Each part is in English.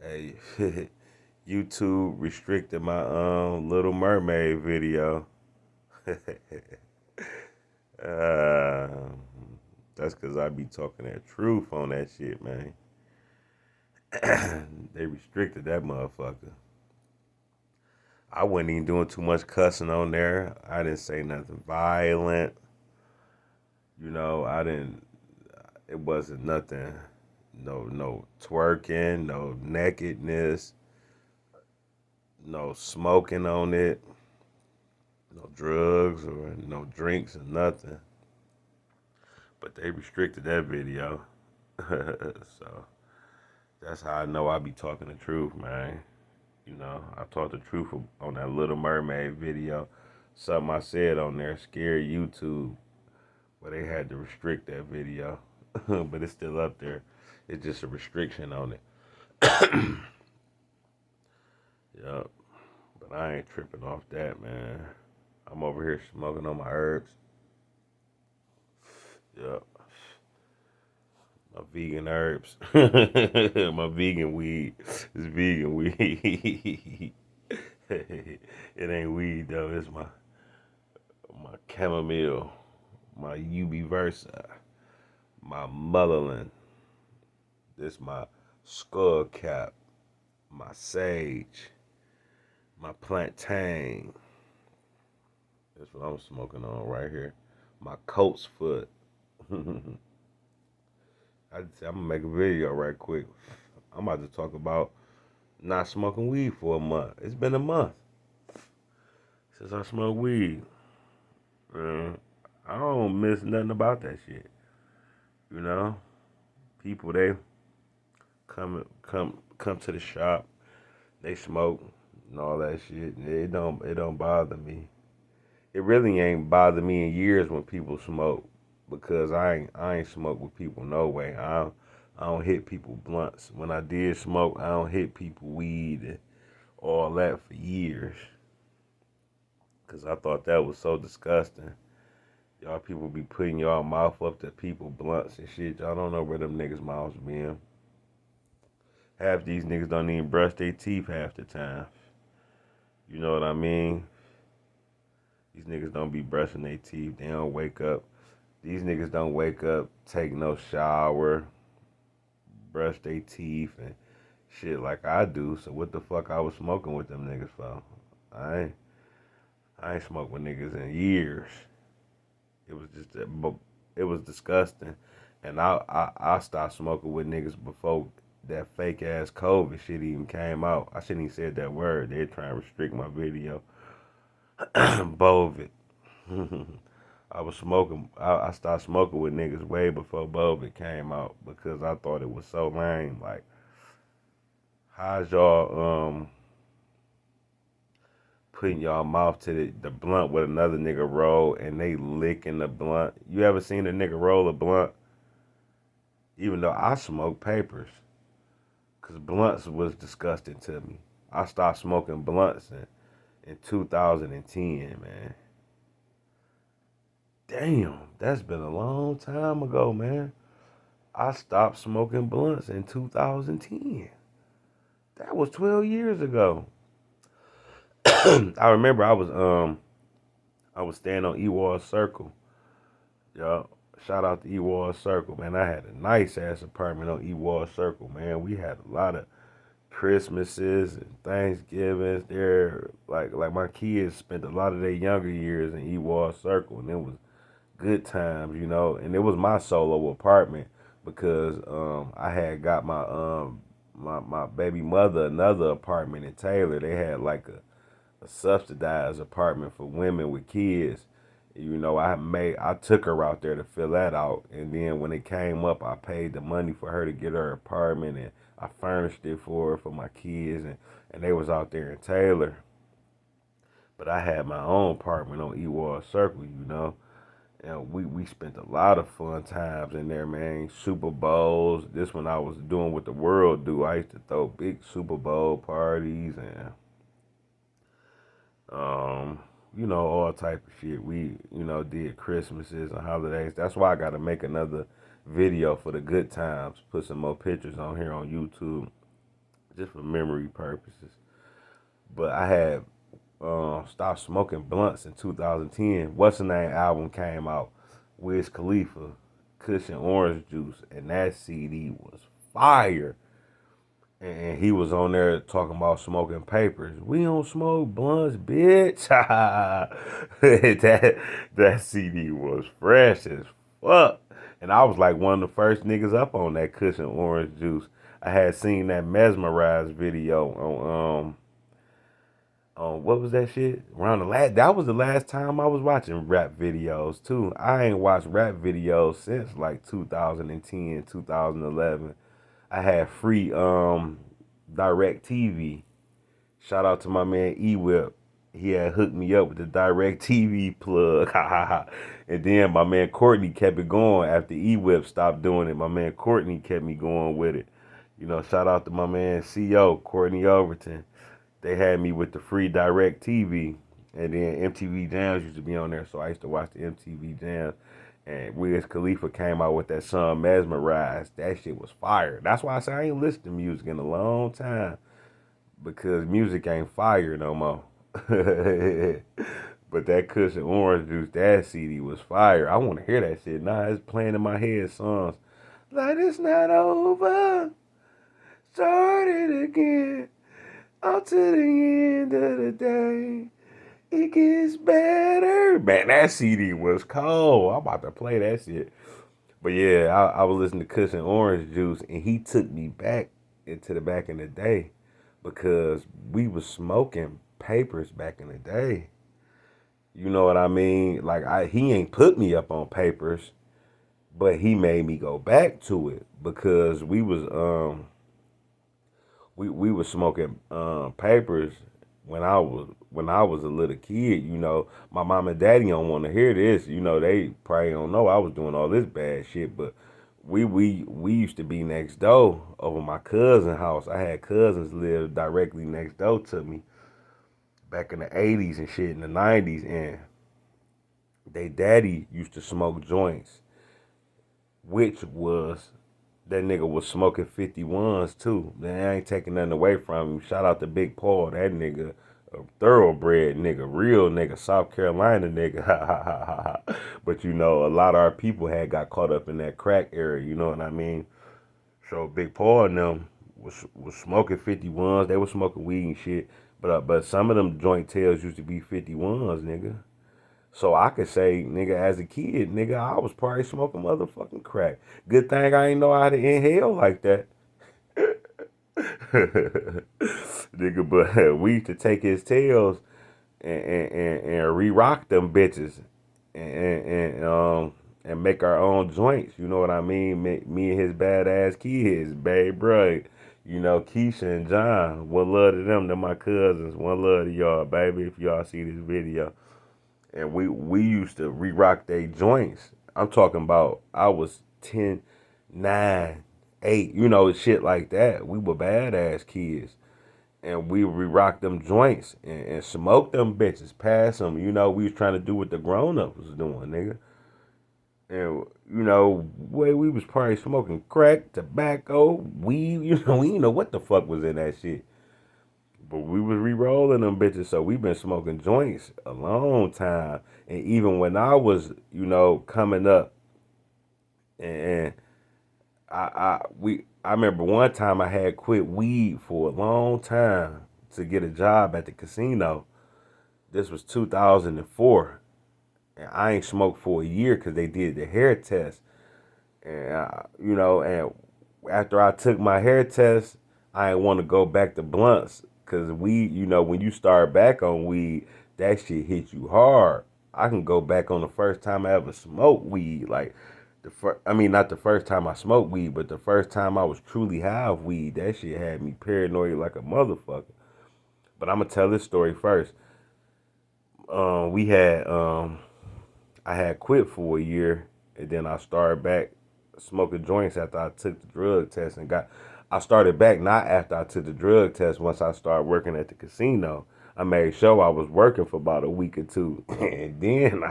Hey, YouTube restricted my Little Mermaid video. uh, that's cause I be talking that truth on that shit, man. They restricted that motherfucker. I wasn't even doing too much cussing on there. I didn't say nothing violent. I didn't. It wasn't nothing. No twerking, no nakedness, no smoking on it, no drugs or no drinks or nothing. But they restricted that video. So that's how I know I be talking the truth, man. I talked the truth on that Little Mermaid video. Something I said on there scared YouTube, where they had to restrict that video. But it's still up there. It's just a restriction on it. Yup. But I ain't tripping off that, man. I'm over here smoking on my herbs. Yup. My vegan herbs. My vegan weed. It's vegan weed. It ain't weed though. It's my chamomile, my UB Versa, my mullein. This my skull cap, my sage, my plantain. That's what I'm smoking on right here. My coat's foot. I'm gonna make a video right quick. I'm about to talk about not smoking weed for a month. It's been a month since I smoked weed. Uh, I don't miss nothing about that shit. You know, people they come to the shop, they smoke and all that shit. It don't bother me. It really ain't bothered me in years when people smoke because I ain't smoked with people no way. I don't hit people blunts. When I did smoke, I don't hit people weed and all that for years because I thought that was so disgusting. Y'all people be putting y'all mouth up to people blunts and shit. Y'all don't know where them niggas' mouths been. Half these niggas don't even brush their teeth half the time. You know what I mean? These niggas don't be brushing their teeth. They don't wake up. These niggas don't wake up, take no shower, brush their teeth and shit like I do. So what the fuck I was smoking with them niggas for? I ain't, I ain't smoked with niggas in years. It was just it was disgusting. And I stopped smoking with niggas before that fake ass COVID shit even came out. I shouldn't even said that word. They're trying to restrict my video. Bovid. I was smoking. I started smoking with niggas way before Bovid came out because I thought it was so lame. Like, how's y'all putting y'all mouth to the blunt with another nigga roll and they licking the blunt? You ever seen a nigga roll a blunt? Even though I smoke papers, cause blunts was disgusting to me. I stopped smoking blunts in 2010, man. Damn, that's been a long time ago, man. I stopped smoking blunts in 2010. That was 12 years ago. I remember I was staying on Ewald Circle. Yo, shout out to Ewald Circle, man. I had a nice ass apartment on Ewald Circle, man. We had a lot of Christmases and Thanksgivings there. Like my kids spent a lot of their younger years in Ewald Circle, and it was good times. And it was my solo apartment because I had got my baby mother another apartment in Taylor. They had like a subsidized apartment for women with kids. I took her out there to fill that out, and then when it came up, I paid the money for her to get her apartment, and I furnished it for her for my kids, and they was out there in Taylor. But I had my own apartment on Ewald Circle, and we spent a lot of fun times in there, man. Super Bowls. This one I was doing what the world do. I used to throw big Super Bowl parties and um, all type of shit. We, did Christmases and holidays. That's why I gotta make another video for the good times. Put some more pictures on here on YouTube just for memory purposes. But I had stopped smoking blunts in 2010. What's the name album came out? Wiz Khalifa, Cushion Orange Juice, and that CD was fire. And he was on there talking about smoking papers. We don't smoke blunts, bitch. that CD was fresh as fuck. And I was like one of the first niggas up on that Cushion Orange Juice. I had seen that Mesmerized video on what was that shit? Around the last that was the last time I was watching rap videos too. I ain't watched rap videos since like 2010, 2011. I had free direct TV. Shout out to my man Ewald. He had hooked me up with the direct TV plug. And then my man Courtney kept it going after Ewald stopped doing it. My man Courtney kept me going with it. You know, shout out to my man CO, Courtney Overton. They had me with the free direct TV. And then MTV Jams used to be on there, so I used to watch the MTV Jams. And Wiz Khalifa came out with that song Mesmerized. That shit was fire. That's why I say I ain't listened to music in a long time. Because music ain't fire no more. But that Cushion Orange Juice, that CD was fire. I want to hear that shit. Nah, it's playing in my head songs. Like it's not over. Started again. On to the end of the day. It gets better. Man, that CD was cold. I'm about to play that shit. But yeah, I was listening to Cushion Orange Juice, and he took me back into the back in the day because we was smoking papers back in the day. You know what I mean? Like he ain't put me up on papers, but he made me go back to it because we was smoking papers when I was a little kid. You know, my mom and daddy don't want to hear this. You know, they probably don't know I was doing all this bad shit. But we used to be next door over my cousin's house. I had cousins live directly next door to me back in the '80s and shit, in the '90s, and they daddy used to smoke joints, which was that nigga was smoking 51s too. Man, I ain't taking nothing away from him. Shout out to Big Paul. That nigga, a thoroughbred nigga, real nigga, South Carolina nigga. But you know, a lot of our people had got caught up in that crack era. You know what I mean? So Big Paul and them was smoking 51s. They was smoking weed and shit. But some of them joint tails used to be 51s, nigga. So I could say, nigga, as a kid, nigga, I was probably smoking motherfucking crack. Good thing I ain't know how to inhale like that. Nigga, but we used to take his tails and re-rock them bitches and make our own joints. You know what I mean? Me and his badass kids, babe, bro. You know, Keisha and John. One love to them. They're my cousins. One love to y'all, baby, if y'all see this video. And we used to re-rock they joints. I'm talking about I was 10, 9, 8, you know, shit like that. We were badass kids. And we re-rock them joints and smoke them bitches, pass them. You know, we was trying to do what the grown-ups was doing, nigga. And, you know, we was probably smoking crack, tobacco, weed. You know, we didn't know what the fuck was in that shit. But we was re-rolling them bitches, so we been smoking joints a long time. And even when I was, you know, coming up, and I remember one time I had quit weed for a long time to get a job at the casino. This was 2004, and I ain't smoked for a year because they did the hair test. And you know, and after I took my hair test, I didn't want to go back to blunts because weed, you know, when you start back on weed, that shit hit you hard. I can go back on the first time I ever smoked weed, like I mean, not the first time I smoked weed, but the first time I was truly high of weed. That shit had me paranoid like a motherfucker. But I'm gonna tell this story first. We had I had quit for a year, and then I started back smoking joints after I took the drug test and got. I started back not after I took the drug test. Once I started working at the casino, I made sure I was working for about a week or two, and then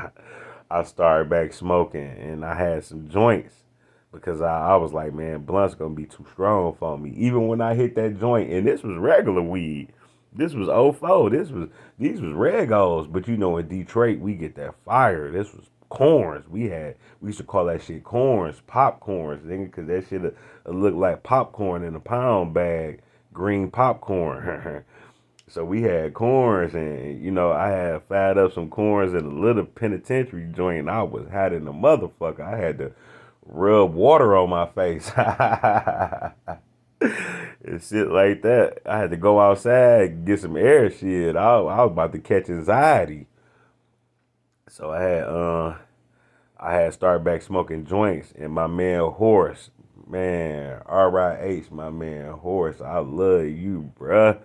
I started back smoking, and I had some joints. because I was like, man, blunt's gonna be too strong for me. Even when I hit that joint, and this was regular weed. This was '04. These was regos, but you know in Detroit we get that fire. This was corns. We used to call that shit corns, popcorns, nigga, because that shit look like popcorn in a pound bag, green popcorn. So we had corns, and you know I had fired up some corns in a little penitentiary joint. And I was hot in the motherfucker. I had to rub water on my face and shit like that. I had to go outside and get some air. Shit, I was about to catch anxiety. So I had started back smoking joints, and my man Horace, man, R.I.H. my man Horace, I love you, bruh.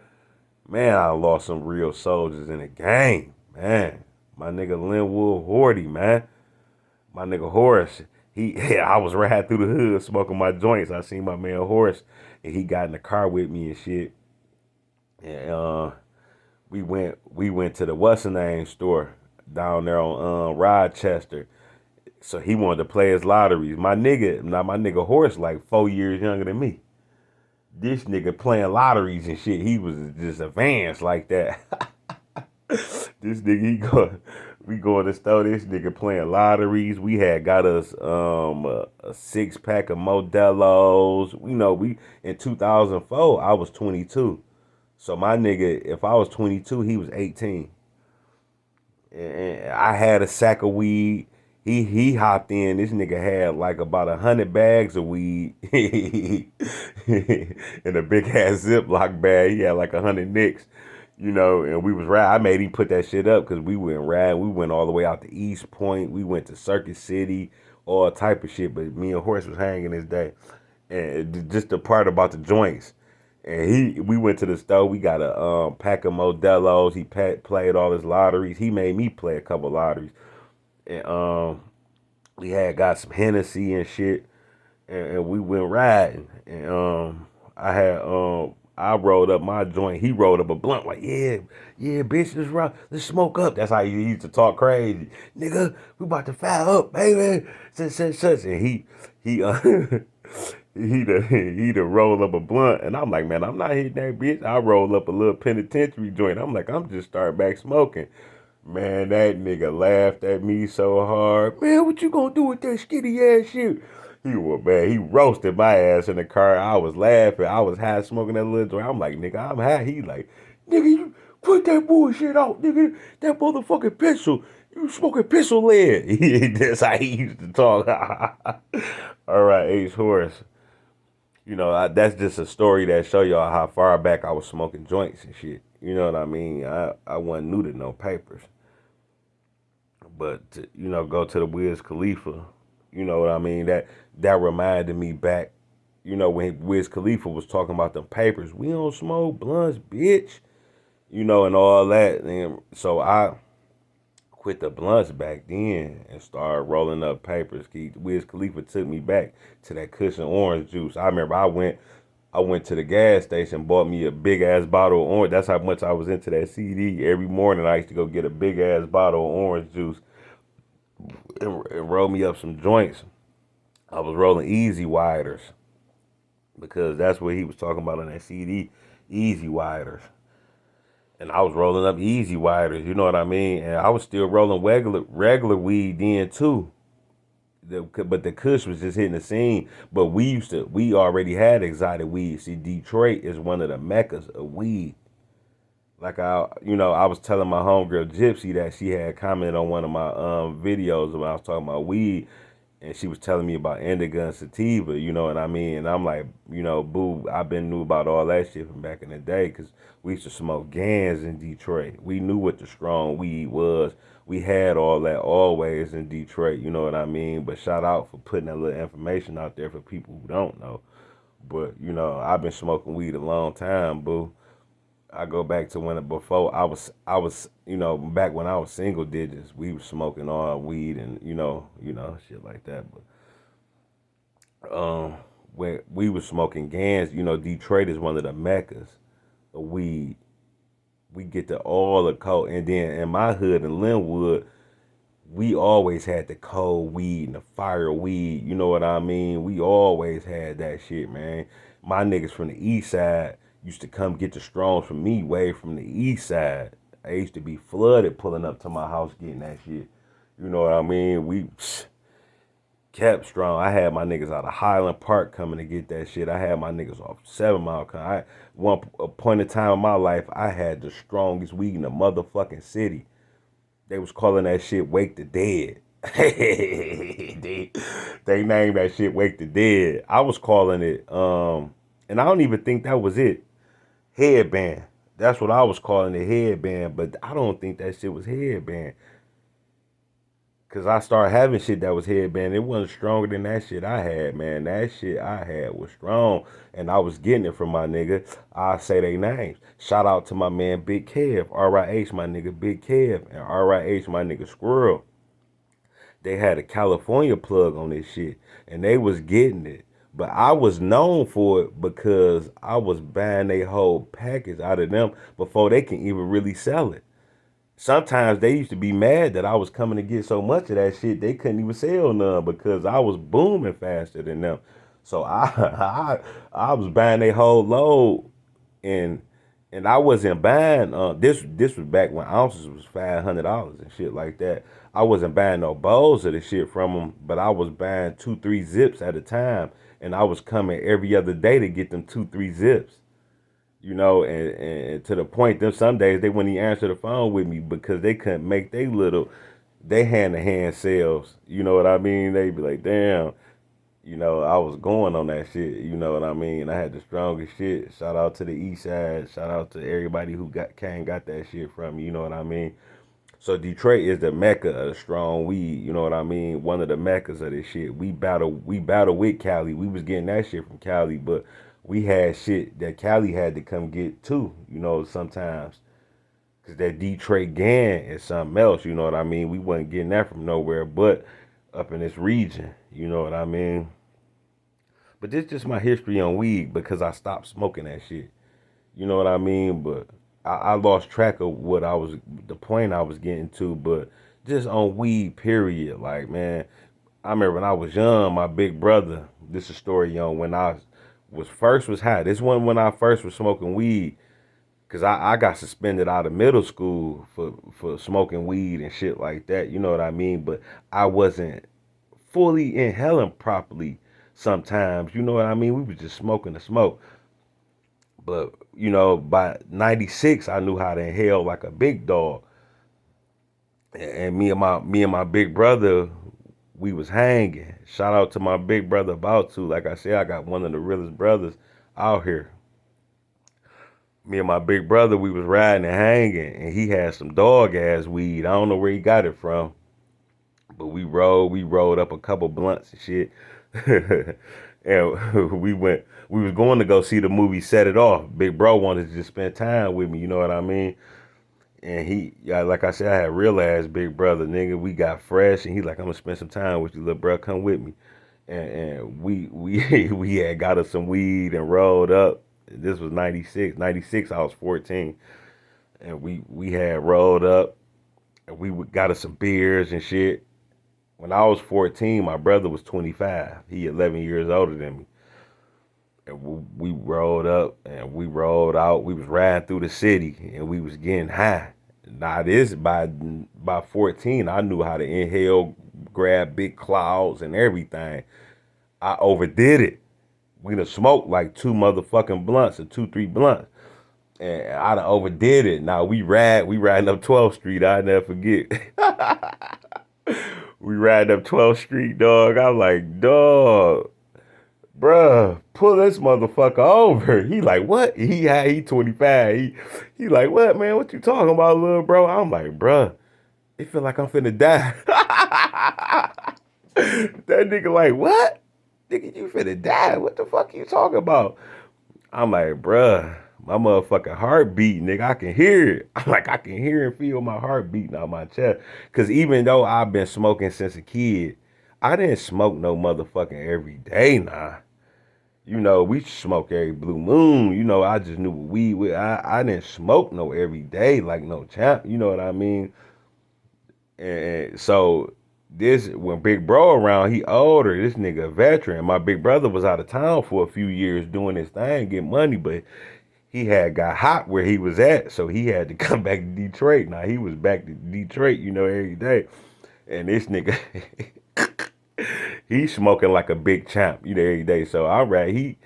Man, I lost some real soldiers in the game, man. My nigga Linwood Horty, man. My nigga Horace, I was riding through the hood smoking my joints. I seen my man Horace, and he got in the car with me and shit. And we went to the what's the name store down there on Rochester. So he wanted to play his lotteries. My nigga Horace like 4 years younger than me. This nigga playing lotteries and shit. He was just advanced like that. This nigga, we go in the store. This nigga playing lotteries. We had got us a 6 pack of Modelo's. You know, we in 2004. I was 22. So my nigga, if I was 22, he was 18. And I had a sack of weed. He hopped in. This nigga had like about 100 bags of weed in a big ass Ziploc bag. He had like 100 nicks, you know. And we was riding. I made him put that shit up because we went riding. We went all the way out to East Point. We went to Circuit City, all type of shit. But me and Horace was hanging this day, and just the part about the joints. And we went to the store. We got a pack of Modelo's. He played all his lotteries. He made me play a couple lotteries. And we had got some Hennessy and shit, and we went riding. And I rolled up my joint. He rolled up a blunt. Like, yeah, bitch, let's smoke up. That's how he used to talk crazy, nigga. We about to fire up, baby. Such. And he he'd roll up a blunt, and I'm like, man, I'm not hitting that bitch. I roll up a little penitentiary joint. I'm like, I'm just starting back smoking. Man, that nigga laughed at me so hard. Man, what you gonna do with that skinny ass shit? He was bad. He roasted my ass in the car. I was laughing. I was high smoking that little joint. I'm like, nigga, I'm high. He like, nigga, you put that bullshit out, nigga. That motherfucking pistol. You smoking pistol lead. That's how he used to talk. All right, H. Horace. You know, that's just a story that show y'all how far back I was smoking joints and shit. You know what I mean? I wasn't new to no papers. But to, you know, go to the Wiz Khalifa, you know what I mean? That reminded me back, you know, when Wiz Khalifa was talking about them papers. We don't smoke blunts, bitch. You know, and all that. And so I quit the blunts back then and started rolling up papers. Wiz Khalifa took me back to that cushion orange juice. I remember I went to the gas station, bought me a big ass bottle of orange. That's how much I was into that CD. Every morning I used to go get a big ass bottle of orange juice and roll me up some joints. I was rolling Easy Widers because that's what he was talking about on that CD, Easy Widers. And I was rolling up Easy Widers, you know what I mean? And I was still rolling regular weed then too. But the Kush was just hitting the scene. But we already had exotic weed. See, Detroit is one of the meccas of weed. Like I was telling my homegirl Gypsy that she had commented on one of my videos when I was talking about weed, and she was telling me about indica and sativa, you know what I mean? And I'm like, you know, boo, I've been knew about all that shit from back in the day because we used to smoke Gans in Detroit. We knew what the strong weed was. We had all that always in Detroit, you know what I mean? But shout out for putting that little information out there for people who don't know. But, you know, I've been smoking weed a long time, boo. I go back to before I was, you know, back when I was single digits, we was smoking all weed and, you know, shit like that. But when we was smoking Gans, you know, Detroit is one of the meccas of weed. We get to all the coke, and then in my hood in Linwood, we always had the cold weed and the fire weed. You know what I mean? We always had that shit, man. My niggas from the east side used to come get the strongs from me way from the east side. I used to be flooded pulling up to my house getting that shit. You know what I mean? We kept strong. I had my niggas out of Highland Park coming to get that shit. I had my niggas off 7 Mile. One a point in time in my life, I had the strongest weed in the motherfucking city. They was calling that shit Wake the Dead. they named that shit Wake the Dead. I was calling it, and I don't even think that was it. Headband. That's what I was calling it, headband. But I don't think that shit was headband. Cause I started having shit that was headband. It wasn't stronger than that shit I had, man. That shit I had was strong. And I was getting it from my nigga. I say they names. Shout out to my man Big Kev. R.I.H. my nigga Big Kev. And R.I.H. my nigga Squirrel. They had a California plug on this shit. And they was getting it. But I was known for it because I was buying a whole package out of them before they can even really sell it. Sometimes they used to be mad that I was coming to get so much of that shit they couldn't even sell none because I was booming faster than them. So I was buying a whole load and I wasn't buying this was back when ounces was $500 and shit like that. I wasn't buying no bowls of the shit from them, but I was buying 2-3 zips at a time, and I was coming every other day to get them 2-3 zips. You know, and to the point that some days they wouldn't even answer the phone with me because they couldn't make they hand to hand sales. You know what I mean? They'd be like, damn, you know, I was going on that shit. You know what I mean? I had the strongest shit. Shout out to the east side. Shout out to everybody who got that shit from me. You know what I mean? So Detroit is the mecca of strong weed. You know what I mean? One of the meccas of this shit. We battle with Cali. We was getting that shit from Cali, but we had shit that Cali had to come get too. You know, sometimes because that Detroit gang is something else. You know what I mean? We wasn't getting that from nowhere but up in this region. You know what I mean? But this just my history on weed because I stopped smoking that shit. You know what I mean? But I lost track of the point I was getting to. But just on weed, period. Like, man, I remember when I was young, my big brother, this is a story, young, when I was high. This one when I first was smoking weed. Cause I got suspended out of middle school for smoking weed and shit like that. You know what I mean? But I wasn't fully inhaling properly sometimes. You know what I mean? We was just smoking the smoke. But you know, by '96, I knew how to inhale like a big dog. And me and my big brother, we was hanging. Shout out to my big brother about to. Like I said, I got one of the realest brothers out here. Me and my big brother, we was riding and hanging, and he had some dog ass weed. I don't know where he got it from, but we rolled up a couple blunts and shit. And we was going to go see the movie Set It Off. Big bro wanted to just spend time with me, you know what I mean? And yeah, like I said, I had real ass big brother, nigga. We got fresh, and he like, I'm gonna spend some time with you, little bro. Come with me. And we we had got us some weed and rolled up. This was 96. 96, I was 14. And we had rolled up, and we got us some beers and shit. When I was 14, my brother was 25. He 11 years older than me. And we rolled up and we rolled out. We was riding through the city and we was getting high. Now this by 14, I knew how to inhale, grab big clouds and everything. I overdid it. We done smoked like two motherfucking blunts or 2-3 blunts. And I done overdid it. Now we riding up 12th Street. I never forget. We riding up 12th Street, dog. I'm like, dog, bruh, pull this motherfucker over. He like, what? He 25. He like, what, man? What you talking about, little bro? I'm like, bruh, it feel like I'm finna die. That nigga like, what? Nigga, you finna die. What the fuck you talking about? I'm like, bruh, my motherfucking heart beat, nigga. I can hear it. I'm like, I can hear and feel my heart beating out my chest. Cause even though I've been smoking since a kid, I didn't smoke no motherfucking every day now. You know, we smoke every blue moon. You know, I just knew what I didn't smoke no every day like no champ. You know what I mean? And so this when Big Bro around, he older. This nigga a veteran. My big brother was out of town for a few years doing his thing, getting money, but he had got hot where he was at, so he had to come back to Detroit. Now he was back to Detroit, every day. And this nigga, he smoking like a big champ, every day. So all right,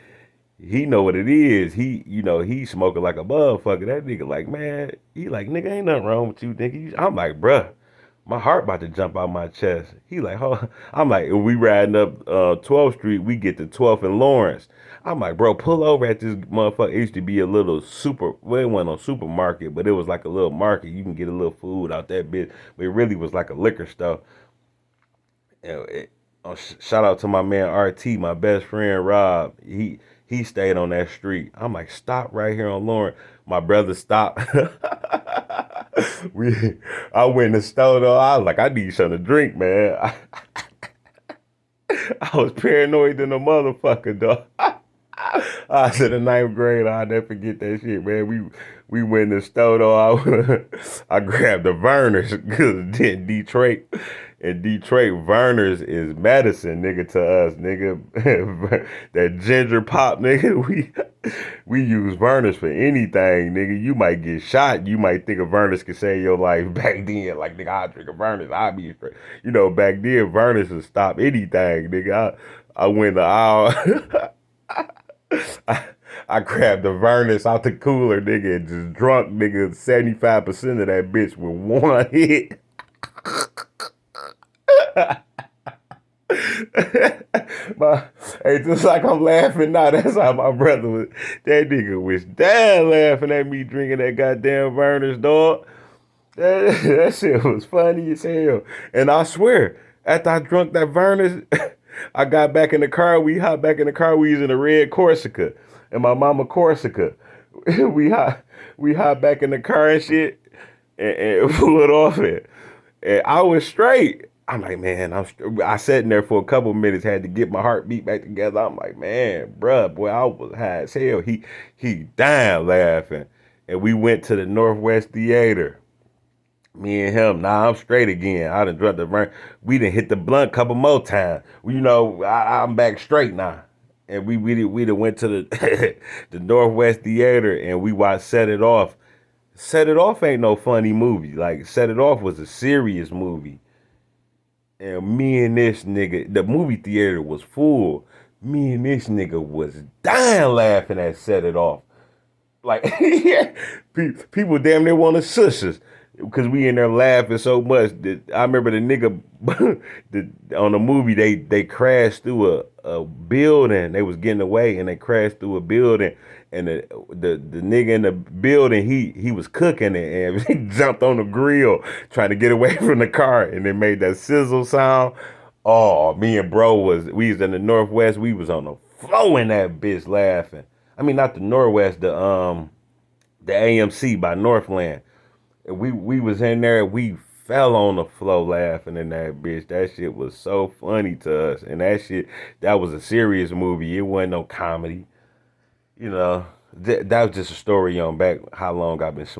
he know what it is. He smoking like a motherfucker. That nigga like, man, he like, nigga, ain't nothing wrong with you, nigga. I'm like, bruh, my heart about to jump out my chest. He like, oh, I'm like, we riding up 12th Street, we get to 12th and Lawrence. I'm like, bro, pull over at this motherfucker. It used to be a little well, it wasn't a supermarket, but it was like a little market. You can get a little food out that bitch. But it really was like a liquor store. Shout out to my man RT, my best friend Rob. He stayed on that street. I'm like, stop right here on Lauren. My brother stopped. I went in the store though. I was like, I need something to drink, man. I was paranoid than a motherfucker, dog. I was in the ninth grade. I'll never forget that shit, man. We went in the store though. I grabbed the Vernors because in Detroit, Vernors is medicine, nigga, to us, nigga. That ginger pop, nigga. We use Vernors for anything, nigga. You might get shot. You might think a Vernors could save your life back then. Like, nigga, I'll drink a Vernors. I'll be straight. Back then, Vernors would stop anything, nigga. I went the aisle. I grabbed the Vernors out the cooler, nigga, and just drunk, nigga, 75% of that bitch with one hit. Hey, just like I'm laughing now, that's how my brother was. That nigga was damn laughing at me drinking that goddamn Vernors, dog. That shit was funny as hell. And I swear, after I drunk that Vernors, I got back in the car. We hopped back in the car. We was in a red Corsica, and my mama Corsica. we hopped back in the car and shit, and pulled off it. And I was straight. I'm like, man, I sat in there for a couple minutes, had to get my heartbeat back together. I'm like, man, bruh, boy, I was high as hell. He dying laughing. And we went to the Northwest Theater. Me and him, I'm straight again. I done drunk the burn. We done hit the blunt a couple more times. I'm back straight now. And we done went to the the Northwest Theater and we watched Set It Off. Set It Off ain't no funny movie. Like, Set It Off was a serious movie. And me and this nigga, the movie theater was full. Me and this nigga was dying laughing at Set It Off. Like, people damn near want to shush us because we in there laughing so much. That I remember the nigga on the movie, they crashed through a building. They was getting away and they crashed through a building. And the nigga in the building, he was cooking it and he jumped on the grill trying to get away from the car and it made that sizzle sound. Oh, me and bro we was in the Northwest. We was on the floor in that bitch laughing. I mean, not the Northwest, the AMC by Northland. We was in there. We fell on the floor laughing in that bitch. That shit was so funny to us. And that was a serious movie. It wasn't no comedy. That was just a story on back how long I've been smoking.